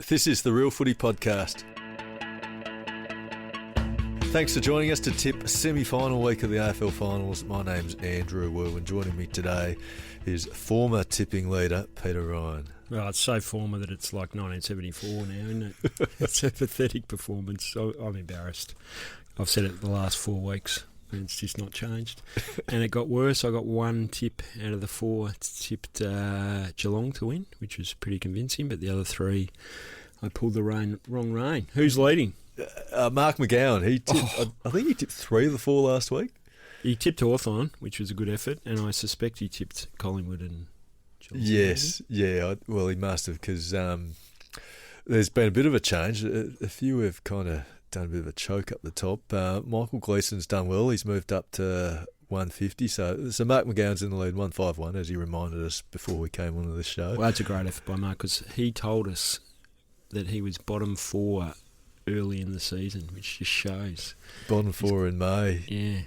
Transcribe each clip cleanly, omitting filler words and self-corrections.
This is the Real Footy podcast. Thanks for joining us to tip semi-final week of the AFL Finals. My name's Andrew Wu, and joining me today is former tipping leader Peter Ryan. Well, it's so former that it's like 1974 now, isn't it? It's a pathetic performance. I'm embarrassed. I've said it the last 4 weeks, and it's just not changed. And it got worse. I got one tip out of the 4. Tipped Geelong to win, which was pretty convincing, but the other 3, I pulled the wrong rein. Who's leading? Mark McGowan. I think he tipped 3 of the 4 last week. He tipped Hawthorn, which was a good effort, and I suspect he tipped Collingwood and Geelong. Yes, yeah. Well, he must have, because there's been a bit of a change. A few have kind of done a bit of a choke up the top. Michael Gleeson's done well. He's moved up to 150. So Mark McGowan's in the lead, 151, as he reminded us before we came onto the show. Well, that's a great effort by Mark, because he told us that he was bottom 4 early in the season, which just shows. Bottom 4 in May. Yeah.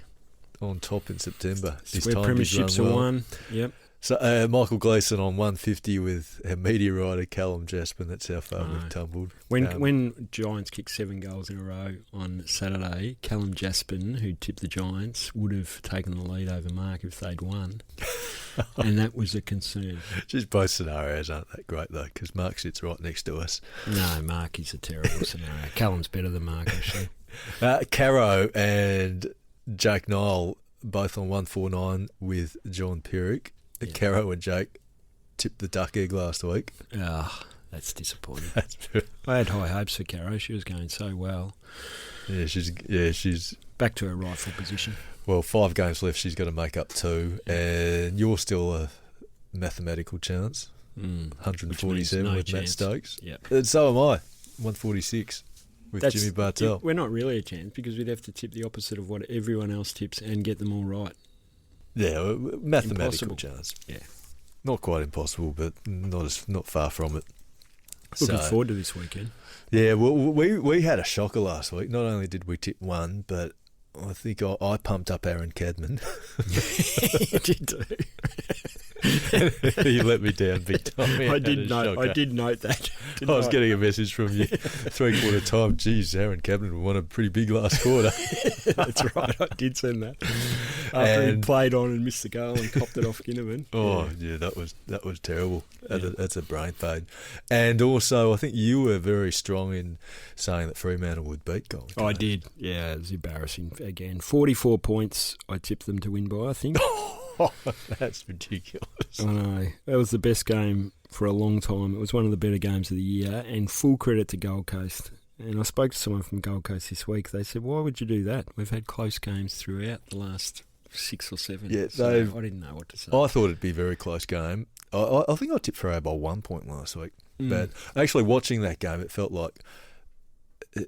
On top in September. It's where premierships are won. Yep. So Michael Gleeson on 150 with a media rider, Callum Jaspin. That's how far we've tumbled. When Giants kicked 7 goals in a row on Saturday, Callum Jaspin, who tipped the Giants, would have taken the lead over Mark if they'd won. And that was a concern. Just both scenarios aren't that great, though, because Mark sits right next to us. No, Mark is a terrible scenario. Callum's better than Mark, actually. Caro and Jake Nile both on 149 with John Pierrick. Yeah. Caro and Jake tipped the duck egg last week. That's disappointing. I had high hopes for Caro. She was going so well. Yeah, she's back to her rightful position. Well, 5 games left. She's got to make up 2, and you're still a mathematical chance. 147 no with chance. Matt Stokes. Yep. And so am I. 146 with Jimmy Bartell. We're not really a chance, because we'd have to tip the opposite of what everyone else tips and get them all right. Yeah, mathematical Impossible. chance. Yeah, not quite impossible, but not far from it. Looking forward to this weekend. Yeah, well, we had a shocker last week. Not only did we tip 1, but I think I pumped up Aaron Cadman. You did too. You let me down big time. I did note that. I was getting a message from you 3/4 time. Geez, Aaron Cadman won a pretty big last quarter. That's right, I did send that. After he played on and missed the goal and copped it off Ginnivan. Oh, yeah, that was terrible. Yeah. That's a brain fade. And also, I think you were very strong in saying that Fremantle would beat Gold Coast. I did. Yeah, it was embarrassing again. 44 points I tipped them to win by, I think. Oh, that's ridiculous. I know. That was the best game for a long time. It was one of the better games of the year, and full credit to Gold Coast. And I spoke to someone from Gold Coast this week. They said, why would you do that? We've had close games throughout the last 6 or 7. Yeah, so I didn't know what to say. I thought it'd be a very close game. I think I tipped Freo by 1 point last week. But actually watching that game, it felt like,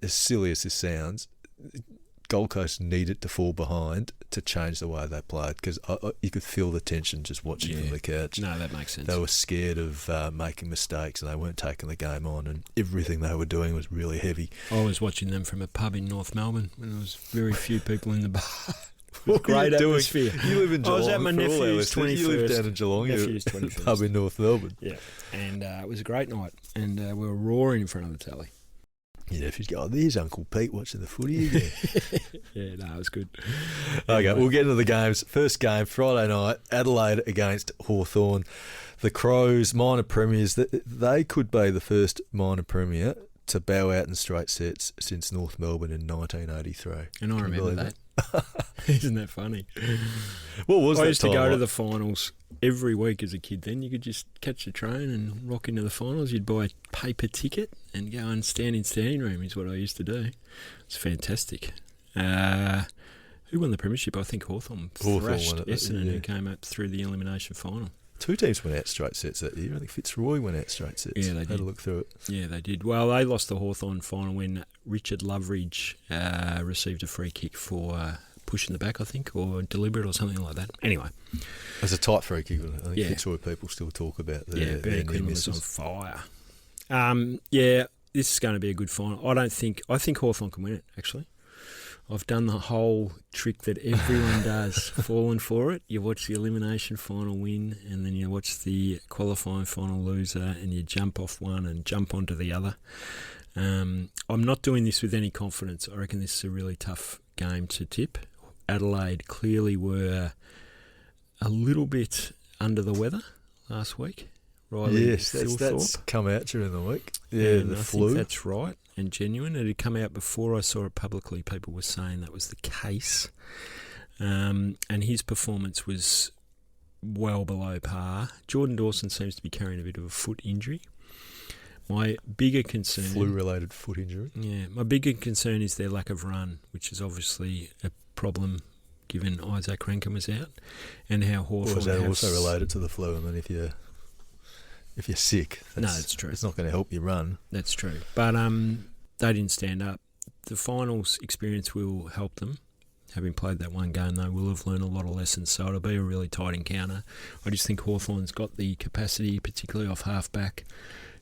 as silly as this sounds, Gold Coast needed to fall behind to change the way they played, because you could feel the tension just watching from the couch. No, that makes sense. They were scared of making mistakes, and they weren't taking the game on, and everything they were doing was really heavy. I was watching them from a pub in North Melbourne when there was very few people in the bar. What great atmosphere. You live in Geelong. I was at my nephew's 21st. You live down in Geelong. Nephew's 21st. Pub in North Melbourne. Yeah, and it was a great night, and we were roaring in front of the telly. Yeah, if you go, there's Uncle Pete watching the footy again. Yeah, no, it was good. Okay, we'll get into the games. First game, Friday night, Adelaide against Hawthorn. The Crows, minor premiers, they could be the first minor premier to bow out in straight sets since North Melbourne in 1983. And I remember that. Isn't that funny? What was that? I used to go to the finals every week as a kid. Then you could just catch the train and rock into the finals. You'd buy a paper ticket and go and stand in standing room is what I used to do. It's fantastic. Who won the premiership? I think Hawthorn thrashed Essendon, who came up through the elimination final. 2 teams went out straight sets that year. I think Fitzroy went out straight sets. Yeah, they did. Had a look through it. Yeah, they did. Well, they lost the Hawthorn final when Richard Loveridge received a free kick for pushing the back, I think, or deliberate or something like that. Anyway. It was a tight free kick. I think Fitzroy people still talk about their Quinn was on fire. This is going to be a good final. I think Hawthorn can win it, actually. I've done the whole trick that everyone does, fallen for it. You watch the elimination final win, and then you watch the qualifying final loser, and you jump off one and jump onto the other. I'm not doing this with any confidence. I reckon this is a really tough game to tip. Adelaide clearly were a little bit under the weather last week. Riley, yes, that's come out during the week. Yeah, and the I flu. think that's right and genuine. It had come out before I saw it publicly. People were saying that was the case. And his performance was well below par. Jordan Dawson seems to be carrying a bit of a foot injury. My bigger concern... Flu-related foot injury. Yeah, my bigger concern is their lack of run, which is obviously a problem given Isaac Rankin was out, and how Hawthorn... Or is that also related to the flu? I mean, if you're sick, that's true. It's not going to help you run. That's true. But they didn't stand up. The finals experience will help them. Having played that one game, they will have learned a lot of lessons, so it'll be a really tight encounter. I just think Hawthorn's got the capacity, particularly off half-back,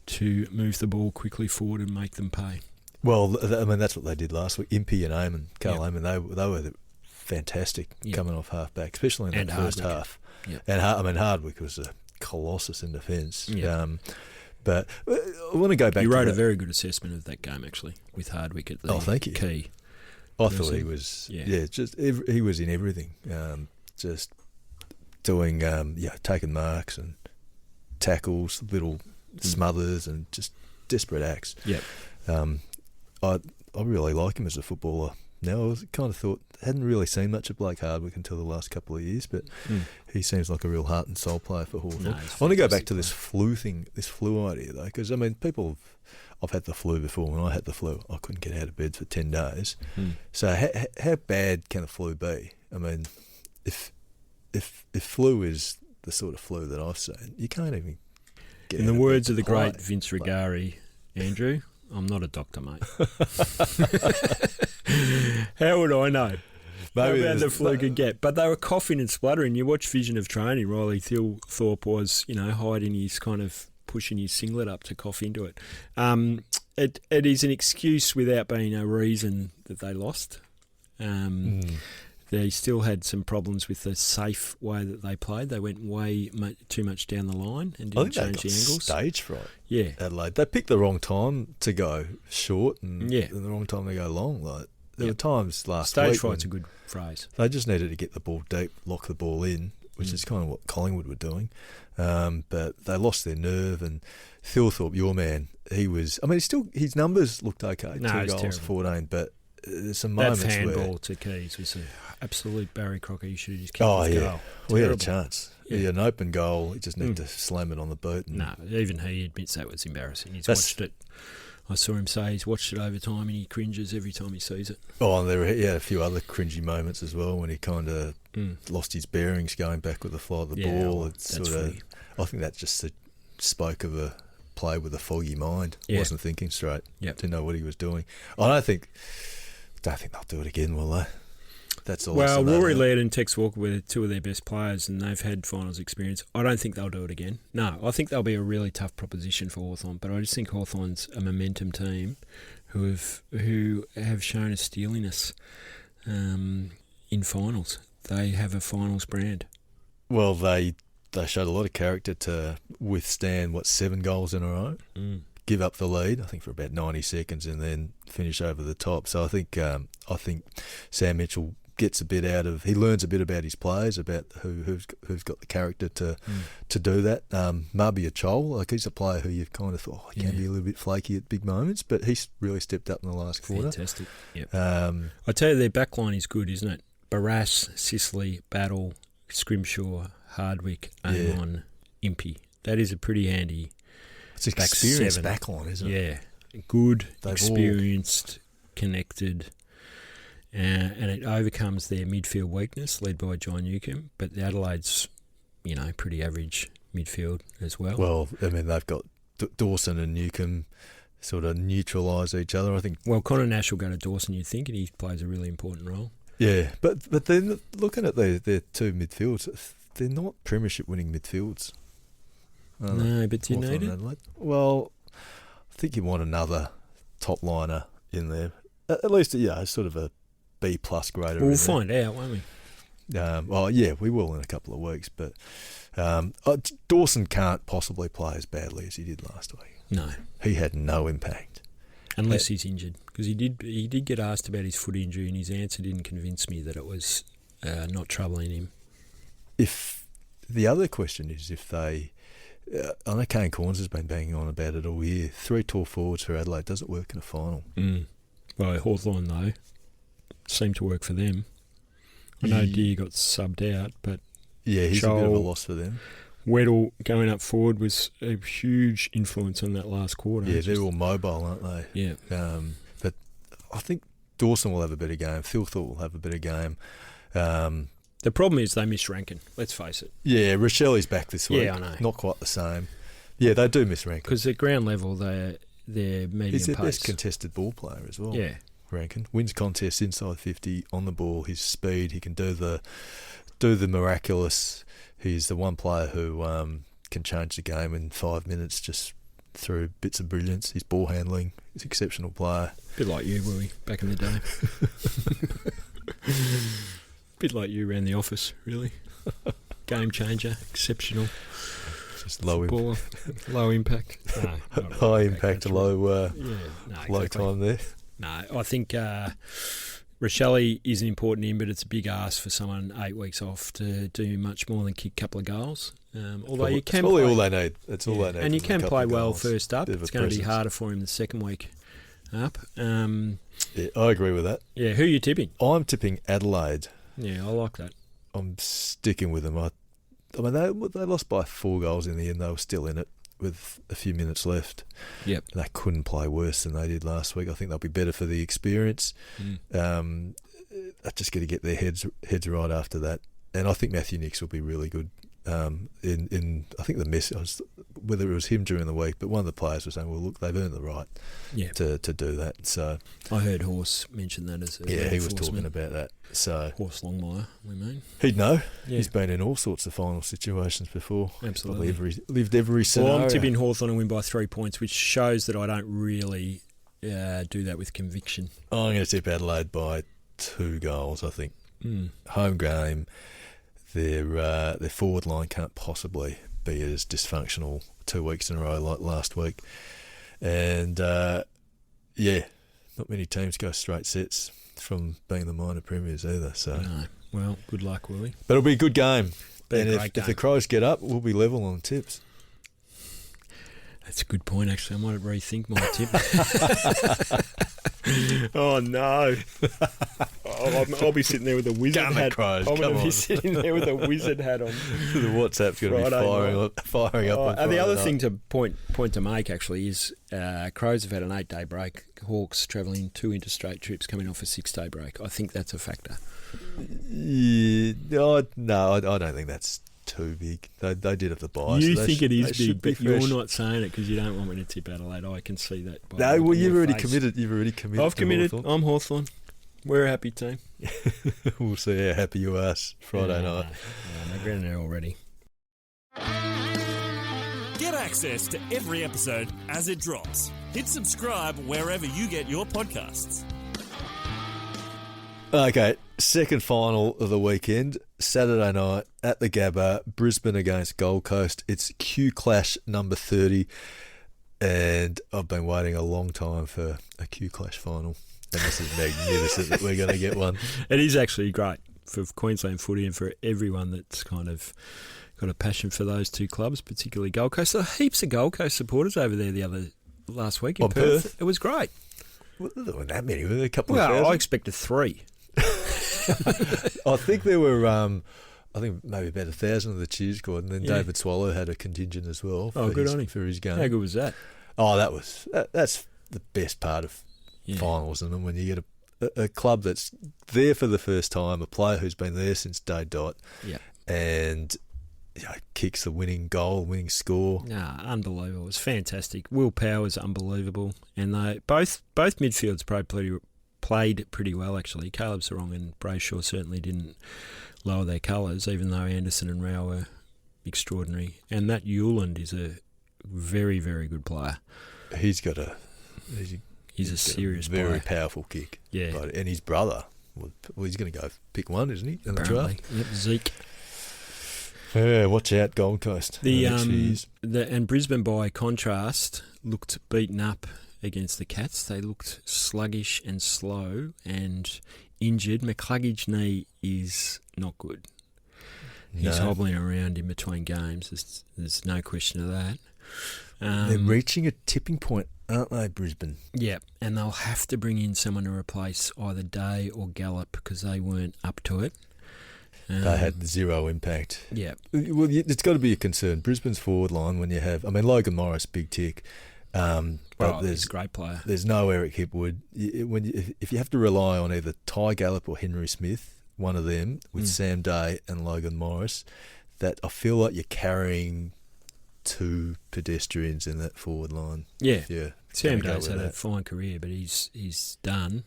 to move the ball quickly forward and make them pay. Well, I mean, that's what they did last week. Impey and Eamon, Carl Eamon, they were fantastic coming off half-back, especially in that first half. Yep. And Hardwick was a colossus in defence. Yep. But I want to go back to... You wrote a very good assessment of that game, actually, with Hardwick at the thank you. key. I thought he was... he was in everything. Just doing... taking marks and tackles, little smothers and just desperate acts. Yep. I really like him as a footballer. Now, I kind of thought, hadn't really seen much of Blake Hardwick until the last couple of years, but he seems like a real heart and soul player for Hawthorn. No, I want to go back to this flu thing, this flu idea, though, because, I mean, I've had the flu before. When I had the flu, I couldn't get out of bed for 10 days. So how bad can a flu be? I mean, if flu is the sort of flu that I've seen, you can't even get In out the of words bed of the to play. great Vince Rigari, Andrew, I'm not a doctor, mate. How would I know? Maybe how bad the flu could get. But they were coughing and spluttering. You watch Vision of Training, Riley Thorpe was, hiding his kind of pushing his singlet up to cough into it. It is an excuse without being a reason that they lost. They still had some problems with the safe way that they played. They went way too much down the line and didn't change the angles. Stage fright. Yeah, Adelaide. They picked the wrong time to go short and the wrong time to go long. Like there were times last week. Stage fright's a good phrase. They just needed to get the ball deep, lock the ball in, which is kind of what Collingwood were doing. But they lost their nerve. And Thilthorpe, your man, he was. I mean, his numbers looked okay. No, 2 goals, terrible. 14. But there's some moments that where handball to Keys was an absolute Barry Crocker. You should have just kicked his goal. We had a chance. Yeah. He had an open goal. He just needed to slam it on the boot. No, even he admits that was embarrassing. He's watched it. I saw him say he's watched it over time and he cringes every time he sees it. Oh, and he had a few other cringy moments as well when he kind of lost his bearings going back with the fly of the ball. It's I think that just spoke of a player with a foggy mind. Wasn't thinking straight. Didn't know what he was doing. I don't think they'll do it again, will they? That's all. Well, Rory Laird and Tex Walker were two of their best players, and they've had finals experience. I don't think they'll do it again. No, I think they'll be a really tough proposition for Hawthorn, but I just think Hawthorn's a momentum team who have shown a steeliness in finals. They have a finals brand. Well, they showed a lot of character to withstand 7 goals in a row. Give up the lead, I think, for about 90 seconds, and then finish over the top. So I think Sam Mitchell gets a bit out of. He learns a bit about his players, about who's got the character to do that. Mabia Chol, he's a player who you've kind of thought he can be a little bit flaky at big moments, but he's really stepped up in the last quarter. Fantastic. Yep. I tell you, their backline is good, isn't it? Barras, Sicily, Battle, Scrimshaw, Hardwick, Amon, Impey. That is a pretty handy. It's an experienced backline, isn't it? Yeah, good, experienced, connected, and it overcomes their midfield weakness, led by John Newcombe. But the Adelaide's, pretty average midfield as well. Well, I mean, they've got Dawson and Newcombe sort of neutralise each other, I think. Well, Connor Nash will go to Dawson, you'd think, and he plays a really important role. Yeah, but then looking at their two midfields, they're not premiership winning midfields. No, but do you need it? Adelaide. Well, I think you want another top liner in there. At least, sort of a B plus grader. We'll find out, won't we? We will in a couple of weeks. But Dawson can't possibly play as badly as he did last week. No. He had no impact. Unless he's injured. Because he did get asked about his foot injury, and his answer didn't convince me that it was not troubling him. If the other question is if they... I know Kane Corns has been banging on about it all year. 3 tall forwards for Adelaide doesn't work in a final. Well, Hawthorn, though, seemed to work for them. I know Deere got subbed out, but... Yeah, he's a bit of a loss for them. Weddle going up forward was a huge influence on that last quarter. Yeah, they're all mobile, aren't they? Yeah. But I think Dawson will have a better game. Thilthorpe will have a better game. The problem is they miss Rankin, let's face it. Yeah, Rochelle's back this week. Yeah, I know. Not quite the same. Yeah, they do miss Rankin. Because at ground level, they're medium He's their pace. best contested ball player as well. Yeah. Rankin wins contests inside 50 on the ball. His speed, he can do the miraculous. He's the one player who can change the game in 5 minutes just through bits of brilliance. His ball handling, he's an exceptional player. Bit like you, Wuey, back in the day. Bit like you around the office, really. Game changer, exceptional. Just low impact. No, high impact, low exactly. time there. No, I think Rochelle is an important in, but it's a big ask for someone 8 weeks off to do much more than kick a couple of goals. Although you can all play, they need. That's all they need. And you can play well goals. first up. It's going to be harder for him the second week up. Yeah, I agree with that. Yeah, who are you tipping? I'm tipping Adelaide. Yeah, I like that. I'm sticking with them. I mean, they lost by 4 goals in the end. They were still in it with a few minutes left. Yep. They couldn't play worse than they did last week. I think they'll be better for the experience. They're just going to get their heads right after that. And I think Matthew Nicks will be really good. I think the message, whether it was him during the week, but one of the players was saying, well, look, they've earned the right to do that. So I heard Horse mention that as a he was talking about that. So Horse Longmire, we mean. He'd know. Yeah. He's been in all sorts of final situations before. Absolutely. Lived every scenario. Well, I'm tipping Hawthorn to win by 3 points, which shows that I don't really do that with conviction. I'm going to tip Adelaide by 2 goals, I think. Home game. Their forward line can't possibly be as dysfunctional 2 weeks in a row like last week. And, not many teams go straight sets from being the minor premiers either. So no. Well, good luck, Willie. But it'll be a good game. And if game. the Crows get up, we'll be level on tips. That's a good point, actually. I might rethink my tip. Oh, no. I'll be sitting there with a wizard hat. Crows, I'm going to be sitting there with a wizard hat on. The WhatsApp's going to be firing up. And the other thing to point to make, actually, is Crows have had an 8-day break. Hawks travelling 2 interstate trips, coming off a 6-day break. I think that's a factor. Yeah, no, I don't think that's too big. They did have the bias. You think it is big, but you're not saying it because you don't want me to tip Adelaide. I can see that. No, well, you've already committed. I've committed. Hawthorn. I'm Hawthorn. We're a happy team. We'll see how happy you are Friday night. They're getting there already. Get access to every episode as it drops. Hit subscribe wherever you get your podcasts. Okay, second final of the weekend, Saturday night at the Gabba, Brisbane against Gold Coast. It's Q Clash number 30, and I've been waiting a long time for a Q Clash final, and this is magnificent that we're going to get one. It is actually great for Queensland footy and for everyone that's kind of got a passion for those two clubs, particularly Gold Coast. There were heaps of Gold Coast supporters over there last week in Perth. It was great. Well, there weren't that many, were there? A couple of thousand? thousand? I expected 3. I think there were, maybe about 1,000 of the cheer squad, and then David Swallow had a contingent as well. Good on him for his game. How good was that? Oh, that's the best part of finals, and when you get a club that's there for the first time, a player who's been there since day dot, and kicks the winning goal, winning score. Unbelievable. It was fantastic. Will Power's unbelievable, and both midfields played pretty well, actually. Caleb Sarong and Brayshaw certainly didn't lower their colours, even though Anderson and Rao were extraordinary. And Matt Hewland is a very, very good player. He's a serious serious very player. powerful kick. Yeah. And his brother Well, he's going to go pick one, isn't he? In the Apparently. draft. Yep, Zeke. Yeah, watch out, Gold Coast. And Brisbane, by contrast, looked beaten up against the Cats. They looked sluggish and slow and injured. McCluggage's knee is not good. He's hobbling around in between games. There's no question of that. They're reaching a tipping point, aren't they, Brisbane? Yeah, and they'll have to bring in someone to replace either Day or Gallup because they weren't up to it. They had zero impact. Yeah. Well, it's got to be a concern. Brisbane's forward line, when you have... I mean, Logan Morris, big tick. But he's a great player. There's no Eric Hipwood. If you have to rely on either Ty Gallup or Henry Smith, one of them, with Sam Day and Logan Morris, that I feel like you're carrying two pedestrians in that forward line. Yeah. Yeah. Sam Day's had a fine career, but he's done.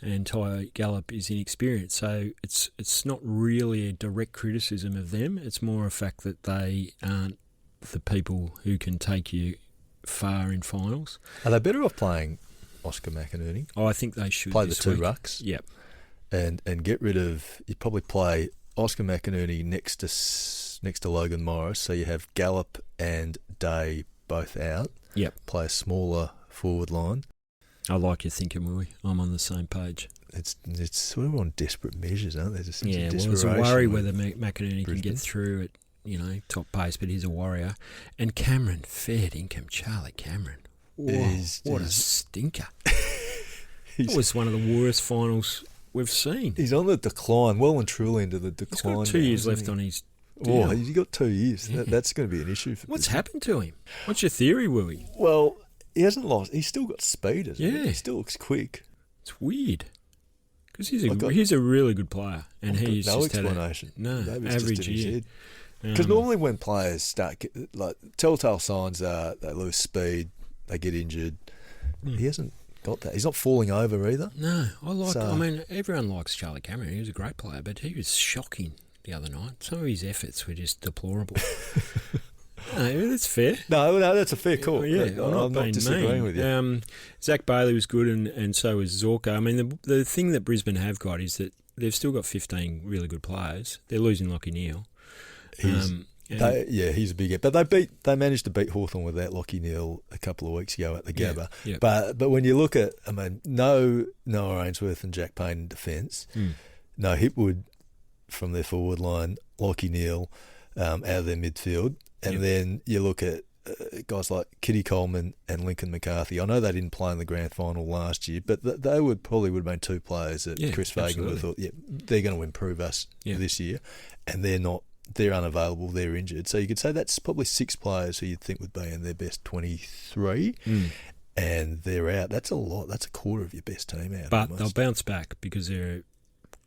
And Ty Gallup is inexperienced, so it's not really a direct criticism of them. It's more a fact that they aren't the people who can take you far in finals. Are they better off playing Oscar McInerney? Oh, I think they should play the this two week. rucks. Yep. And get rid of... You'd probably play Oscar McInerney next to Logan Morris, so you have Gallup and Day both out. Yep. Play a smaller forward line. I like your thinking, Willie. I'm on the same page. It's sort of on desperate measures, aren't they? There's a worry whether McInerney can get through at top pace, but he's a warrior. And Cameron, fair income, Charlie Cameron. Whoa, what a stinker! It was one of the worst finals we've seen. He's on the decline, well and truly into the decline. He's got 2 years left on his deal. Oh, he's got 2 years. Yeah. That's going to be an issue for What's happened to him? What's your theory, Willie? Well, he hasn't lost. He's still got speed, hasn't he? Yeah. He still looks quick. It's weird. Because he's a really good player. And he's no just explanation. Average year. Because normally when players start... telltale signs are they lose speed, they get injured. He hasn't got that. He's not falling over either. No, everyone likes Charlie Cameron. He was a great player, but he was shocking the other night. Some of his efforts were just deplorable. No, that's fair. No, that's a fair call. I'm not disagreeing with you. Zach Bailey was good, and so was Zorko. I mean, the thing that Brisbane have got is that they've still got 15 really good players. They're losing Lachie Neale. He's a big hit. But they managed to beat Hawthorn without Lachie Neale a couple of weeks ago at the Gabba. Yeah. But when you look at, no Noah Ainsworth and Jack Payne in defence, no Hipwood from their forward line, Lachie Neale out of their midfield, and then you look at guys like Kitty Coleman and Lincoln McCarthy. I know they didn't play in the grand final last year, but they would have been two players that Chris Fagan would have thought, they're going to improve us this year, and they're not. They're unavailable, they're injured. So you could say that's probably 6 players who you'd think would be in their best 23, and they're out. That's a lot. That's a quarter of your best team out. But almost. They'll bounce back because they're a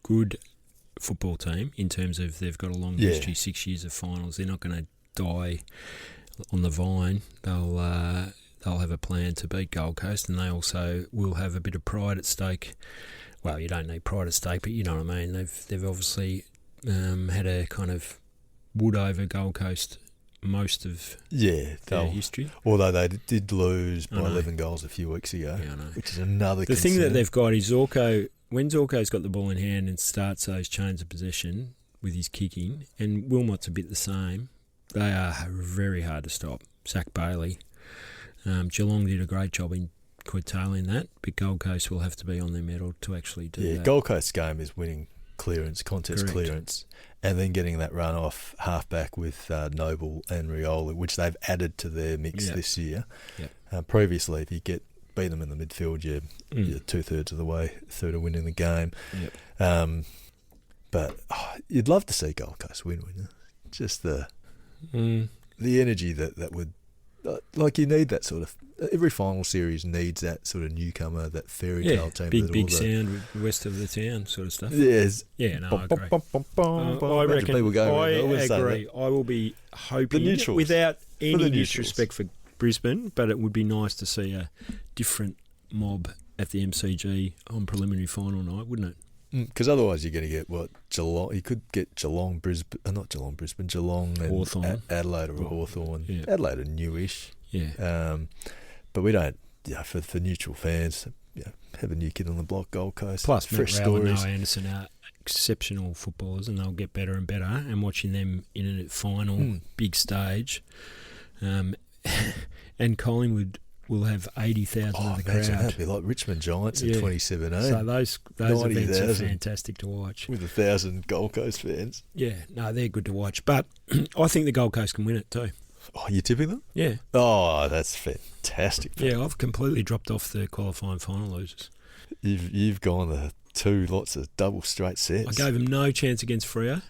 good football team in terms of they've got a long history, 6 years of finals. They're not going to die on the vine. They'll have a plan to beat Gold Coast, and they also will have a bit of pride at stake. Well, you don't need pride at stake, but you know what I mean. They've obviously had a kind of wood over Gold Coast most of their history. Although they did lose by 11 goals a few weeks ago, which is another concern. The thing that they've got is Zorko. When Zorko's got the ball in hand and starts those chains of possession with his kicking, and Wilmot's a bit the same, they are very hard to stop. Zach Bailey. Geelong did a great job in curtailing that, but Gold Coast will have to be on their mettle to actually do that. Yeah, Gold Coast's game is winning contest clearance, and then getting that run off halfback with Noble and Riola, which they've added to their mix this year. Yep. Previously, if you beat them in the midfield, you're 2/3 of the way through to winning the game. Yep. But you'd love to see Gold Coast win, wouldn't you? Just the energy that would... you need that sort of... Every final series needs that sort of newcomer, that fairy tale team. Big sound west of the town sort of stuff. Yes. Yeah, no, I agree. I reckon people go I agree. I will be hoping, without any disrespect for Brisbane, but it would be nice to see a different mob at the MCG on preliminary final night, wouldn't it? Because otherwise you're going to get Geelong. You could get Geelong, Brisbane, not Geelong, Brisbane, Geelong and Hawthorn. Adelaide or Hawthorn. Yeah. Adelaide are newish. Yeah. But we don't. Yeah, for neutral fans, have a new kid on the block, Gold Coast. Plus, fresh Matt Rowell and stories. Noah Anderson are exceptional footballers, and they'll get better and better. And watching them in a final big stage, and Collingwood will have 80,000 of the crowd. That'd be like Richmond Giants in 2017. So those events are fantastic to watch. With 1,000 Gold Coast fans. Yeah, no, they're good to watch. But I think the Gold Coast can win it too. Oh, you tipping them? Yeah. Oh, that's fantastic. Yeah, I've completely dropped off the qualifying final losers. You've gone the 2 lots of double straight sets. I gave them no chance against Freo.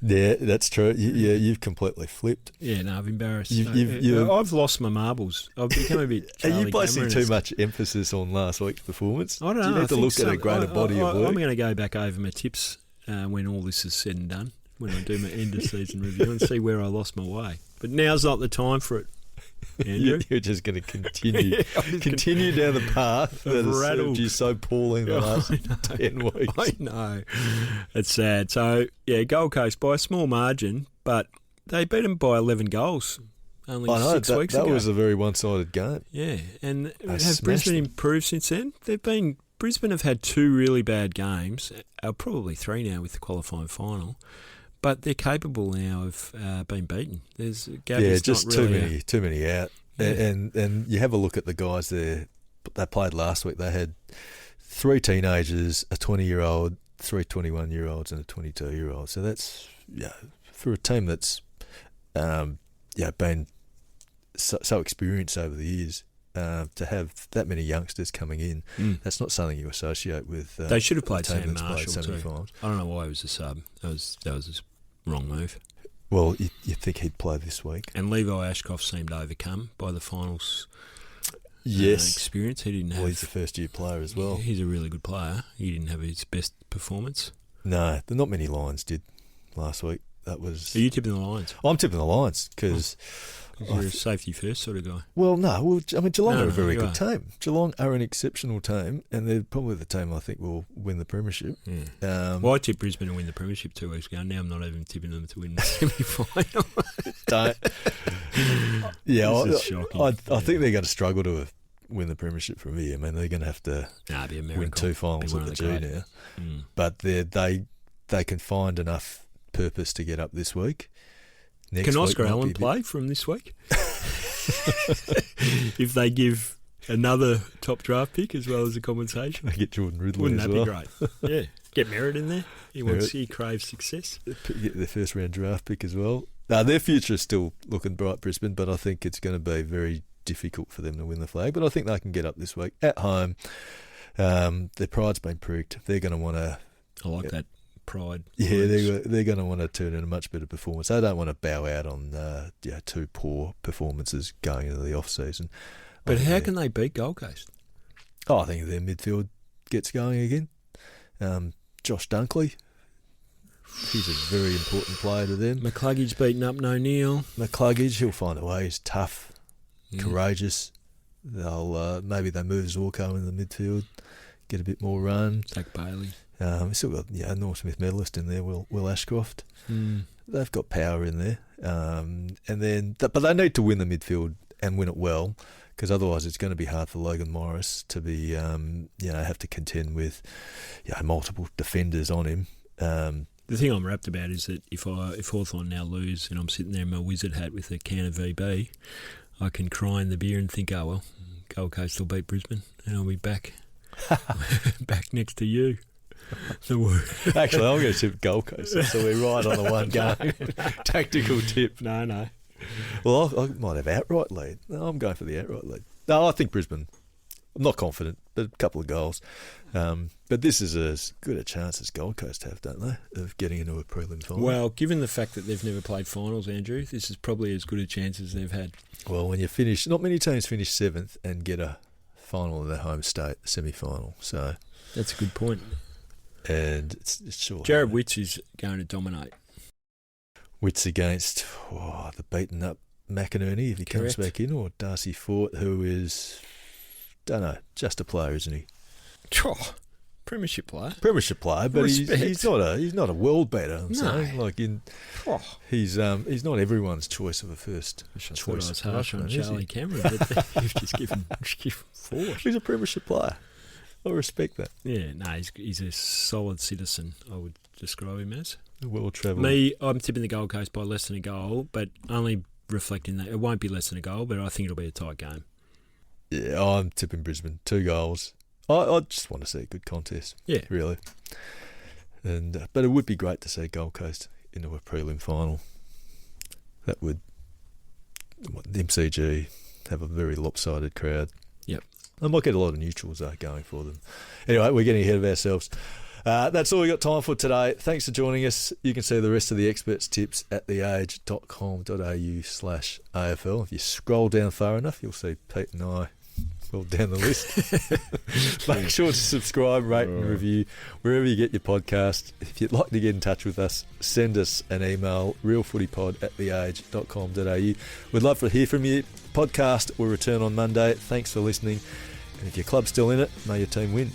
Yeah, that's true. You've completely flipped. Yeah, no, I've embarrassed. I've lost my marbles. I've become a bit. Are you placing Cameron-esque. too much emphasis on last week's performance? I don't know. Do you need to look at a greater body of work? I'm going to go back over my tips when all this is said and done, when I do my end of season review, and see where I lost my way. But now's not the time for it, Andrew. You're just going to continue down the path that has served you so poorly in the last 10 weeks. I know. It's sad. So, yeah, Gold Coast by a small margin, but they beat them by 11 goals only 6 weeks ago. That was a very one-sided game. Yeah, and have Brisbane improved since then? Brisbane have had 2 really bad games, probably 3 now with the qualifying final. But they're capable now of being beaten. Just too many out. Yeah. And you have a look at the guys there. They played last week. They had 3 teenagers, a 20-year-old, 3 21-year-olds, and a 22-year-old. So that's for a team that's been so experienced over the years. To have that many youngsters coming in, that's not something you associate with. They should have played Sam played Marshall too. I don't know why he was a sub. That was his wrong move. Well, you think he'd play this week. And Levi Ashcroft seemed overcome by the finals experience. He didn't have. Well, he's a first-year player as well. He's a really good player. He didn't have his best performance. No, not many Lions did last week. That was. Are you tipping the Lions? I'm tipping the Lions because. You're a safety first sort of guy. Well, no. Geelong are a very good team. Geelong are an exceptional team, and they're probably the team I think will win the premiership. Yeah. Well, I tipped Brisbane to win the premiership 2 weeks ago. Now I'm not even tipping them to win the semi-final. Don't. Yeah, this is shocking. I think they're going to struggle to win the premiership from here. I mean, they're going to have to win 2 finals at the G now. But they can find enough purpose to get up this week. Can Oscar Allen play from this week? If they give another top draft pick as well as a compensation. They get Jordan Ridley. Wouldn't as that well. be great? Yeah. Get Merritt in there. He craves success. Get their first round draft pick as well. Their future is still looking bright, Brisbane, but I think it's going to be very difficult for them to win the flag. But I think they can get up this week at home. Their pride's been pricked. They're going to want to. I like that. Pride. Yeah, they're going to want to turn in a much better performance. They don't want to bow out on 2 poor performances going into the off season. But how can they beat Gold Coast? I think their midfield gets going again. Josh Dunkley, he's a very important player to them. McCluggage's beaten up O'Neill. McCluggage, he'll find a way. He's tough, courageous. They'll maybe they move Zorko in the midfield, get a bit more run. Zach Bailey. We've still got North Smith medalist in there, Will Ashcroft. They've got power in there, but they need to win the midfield and win it well, because otherwise it's going to be hard for Logan Morris to be have to contend with multiple defenders on him. The thing I'm wrapped about is that if Hawthorn now lose and I'm sitting there in my wizard hat with a can of VB, I can cry in the beer and think, oh well, Gold Coast will beat Brisbane and I'll be back next to you. Actually, I'm going to tip Gold Coast, so we're right on the one game. Tactical tip. No. Well, I might have outright lead. No, I'm going for the outright lead. No, I think Brisbane. I'm not confident, but a couple of goals. But this is as good a chance as Gold Coast have, don't they, of getting into a prelim final? Well, given the fact that they've never played finals, Andrew, this is probably as good a chance as they've had. Well, when you finish, not many teams finish 7th and get a final in their home state, semi-final. So that's a good point. And it's sure. Jared Witts is going to dominate. Witts against the beaten up McInerney if he comes back in, or Darcy Fort, who is, don't know, just a player, isn't he? Premiership player. Premiership player, but Respect. he's not a world beater. I'm saying, like Oh. he's not everyone's choice of a first I thought choice. I was harsh on ruckman, is he? Charlie Cameron, but you've just given force. He's a premiership player. I respect that. Yeah, no, he's a solid citizen, I would describe him as. Well travelled. Me, I'm tipping the Gold Coast by less than a goal, but only reflecting that it won't be less than a goal, but I think it'll be a tight game. Yeah, I'm tipping Brisbane. 2 goals. I just want to see a good contest. Yeah. Really. And but it would be great to see Gold Coast into a prelim final. That would, the MCG have a very lopsided crowd. Yep. I might get a lot of neutrals going for them. Anyway, we're getting ahead of ourselves. That's all we got time for today. Thanks for joining us. You can see the rest of the experts' tips at theage.com.au/AFL. If you scroll down far enough, you'll see Pete and I well down the list. Make sure to subscribe, rate and review wherever you get your podcast. If you'd like to get in touch with us, send us an email, realfootypod@theage.com.au. We'd love to hear from you. Podcast will return on Monday. Thanks for listening. And if your club's still in it, may your team win.